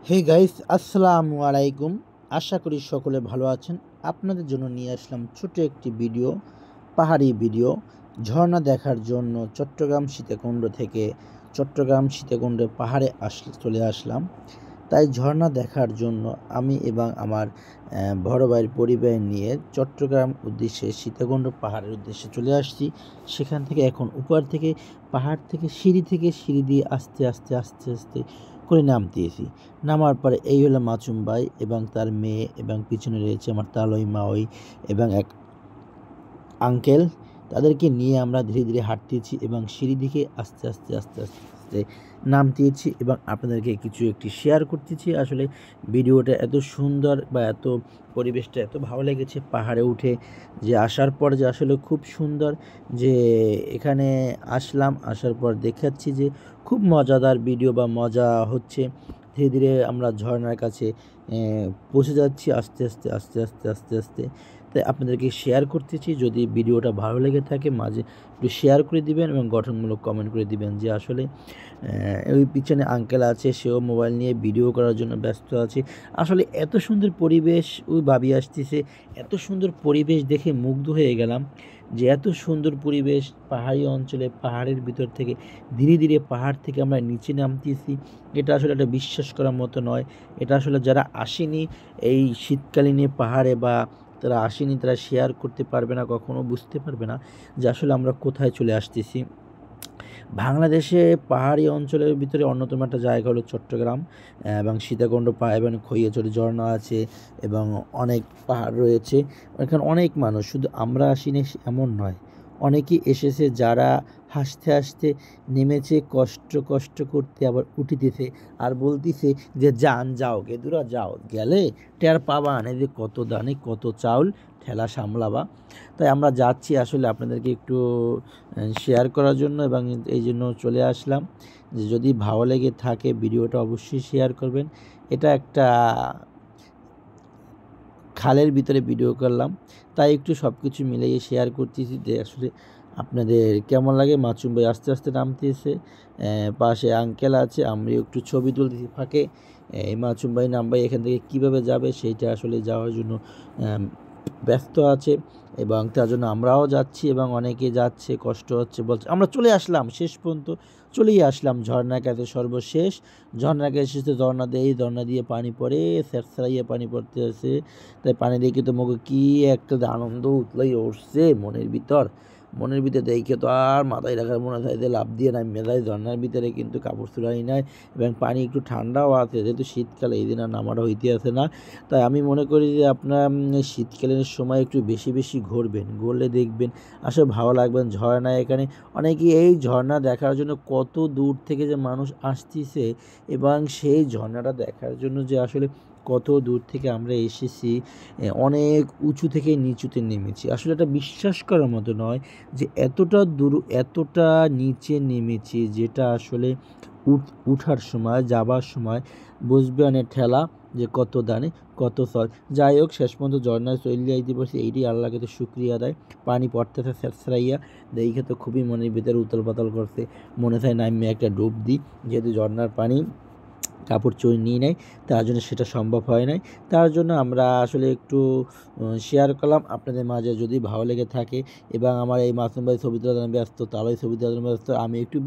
Hey guys, আসসালামু আলাইকুম। আশা করি সকলে ভালো আছেন। আপনাদের জন্য নিয়ে আসলাম ছোট একটি ভিডিও, পাহাড়ি ভিডিও। ঝর্ণা দেখার জন্য চট্টগ্রাম সীতাকুণ্ডে পাহাড়ে চলে আসলাম। তাই ঝর্ণা দেখার জন্য আমি এবং আমার বড় ভাইয়ের পরিবার নিয়ে চট্টগ্রাম উদ্দেশ্যে সীতাকুণ্ড পাহাড়ের উদ্দেশ্যে চলে আসছি। সেখান থেকে এখন উপর থেকে পাহাড় থেকে সিঁড়ি দিয়ে আস্তে আস্তে আস্তে আস্তে করে নামতেছি। নামার পরে এই হলো মাসুম ভাই এবং তার মেয়ে, এবং পিছনে রয়েছে আমার তালই মাওই এবং এক আঙ্কেল। তাদেরকে নিয়ে আমরা ধীরে ধীরে হাঁটতেছি এবং সিঁড়ি দিকে আস্তে আস্তে আস্তে আস্তে আস্তে নামতেছি এবং আপনাদেরকে কিছু একটি শেয়ার করতেছি। আসলে ভিডিওটা এত সুন্দর বা এত পরিবেশটা এত ভালো লেগেছে পাহাড়ে উঠে, যে আসার পর যে আসলে খুব সুন্দর, যে এখানে আসার পর দেখাচ্ছি যে খুব মজাদার ভিডিও বা মজা হচ্ছে। ধীরে ধীরে আমরা ঝর্ণার কাছে পৌঁছে যাচ্ছি আস্তে আস্তে আস্তে আস্তে আস্তে আস্তে। তাই আপনাদেরকে শেয়ার করতেছি। যদি ভিডিওটা ভালো লেগে থাকে মাঝে একটু শেয়ার করে দিবেন এবং গঠনমূলক কমেন্ট করে দিবেন। যে আসলে ওই পিছনে আঙ্কেল আছে, সেও মোবাইল নিয়ে ভিডিও করার জন্য ব্যস্ত আছে। আসলে এত সুন্দর পরিবেশ, ওই ভাবি আসতেছে, এত সুন্দর পরিবেশ দেখে মুগ্ধ হয়ে গেলাম। যে এত সুন্দর পরিবেশ পাহাড়ি অঞ্চলে, পাহাড়ের ভিতর থেকে ধীরে ধীরে পাহাড় থেকে আমরা নিচে নামতেছি, এটা আসলে একটা বিশ্বাস করার মতো নয়। এটা আসলে যারা আসেনি এই শীতকালীনে পাহাড়ে, বা তারা আসেনি, তারা শেয়ার করতে পারবে না, কখনো বুঝতে পারবে না যে আসলে আমরা কোথায় চলে আসতেছি। বাংলাদেশে পাহাড়ি অঞ্চলের ভিতরে অন্যতম একটা জায়গা হলো চট্টগ্রাম এবং সীতাকুণ্ড এবং খৈয়াচড়ি ঝর্ণা আছে এবং অনেক পাহাড় রয়েছে। এখানে অনেক মানুষ, শুধু আমরা আসিনি এমন নয়, অনেকেই এসেছে যারা হাসতে হাসতে নেমেছে, কষ্ট কষ্ট করতে আবার উঠিতেছে আর বলতেছে যে যান, যাও গেদুরা যাও, গেলে টের পাবা না যে কত দানে কত চাউল ঠেলা সামলাবা। তাই আমরা যাচ্ছি আসলে আপনাদেরকে একটু শেয়ার করার জন্য, এবং এই জন্য চলে আসলাম। যে যদি ভালো লেগে থাকে ভিডিওটা অবশ্যই শেয়ার করবেন। এটা একটা খালের ভিতরে ভিডিও করলাম, তাই একটু সব কিছু মিলিয়ে শেয়ার করতেছি যে আসলে আপনাদের কেমন লাগে। মাসুম ভাই আস্তে আস্তে নামতেছে, পাশে আঙ্কেল আছে, আমি একটু ছবি তুলতেছি ফাঁকে। এই মাসুম ভাই ভাই এখান থেকে কীভাবে যাবে সেইটা আসলে যাওয়ার জন্য ব্যস্ত আছে, এবং তার জন্য আমরাও যাচ্ছি এবং অনেকে যাচ্ছে, কষ্ট হচ্ছে বলছে। আমরা চলে আসলাম, শেষ পর্যন্ত চলেই আসলাম ঝর্ণার কাছে, সর্বশেষ ঝর্ণার কাছে এসেছে। ঝর্ণা দিয়ে পানি পড়ে, স্যারসেরাইয়া পানি পড়তে আছে। তাই পানি দেখে তো মুখে কী একটা আনন্দ উতলাই উঠছে মনের ভিতরে দেখে তো আর মাথায় রাখার মনে হয় যে লাভ দিয়ে নামিয়ে যায় ঝর্ণার ভিতরে। কিন্তু কাপড় চুলাই নাই এবং পানি একটু ঠান্ডাও আছে, যেহেতু শীতকালে এই দিন আর নামাটা হইতে আছে না। তাই আমি মনে করি যে আপনারা শীতকালীন সময় একটু বেশি বেশি ঘুরবেন, ঘুরলে দেখবেন আসলে ভালো লাগবেন। ঝর্ণা এখানে অনেকেই এই ঝর্ণা দেখার জন্য কত দূর থেকে যে মানুষ আসতেছে, এবং সেই ঝর্ণাটা দেখার জন্য যে আসলে কত দূর থেকে আমরা এসেছি, অনেক উঁচু থেকে নিচুতে নেমেছি। আসলে এটা বিশ্বাস করার মতো নয় যে এতটা দূর, এতটা নিচে নেমেছি, যেটা আসলে উঠার সময়, যাবার সময় বুঝবে অনেক ঠেলা, যে কত দানে কত ফল। যাই হোক, শেষ পর্যন্ত ঝর্ণায় চলে যাইতে পারছি, এইটি আল্লাহকে তো শুক্রিয়া দেয়। পানি পড়তেছে স্যারসেরাইয়া, দেখে তো খুবই মনের ভিতরে উতল পাতল করছে। মনে হয় নামে একটা ডুব দিই, যেহেতু ঝর্ণার পানি কাপড় চোপড় নিয়ে নেয়, তার জন্য সেটা সম্ভব হয় নাই। তার জন্য আমরা আসলে একটু শেয়ার করলাম আপনাদের মাঝে। যদি ভালো লেগে থাকে, এবং আমার এই মাসুম ভাই ছবি তোলার ব্যস্ত, তারাই ছবি তোলার ব্যস্ত, আমি একটু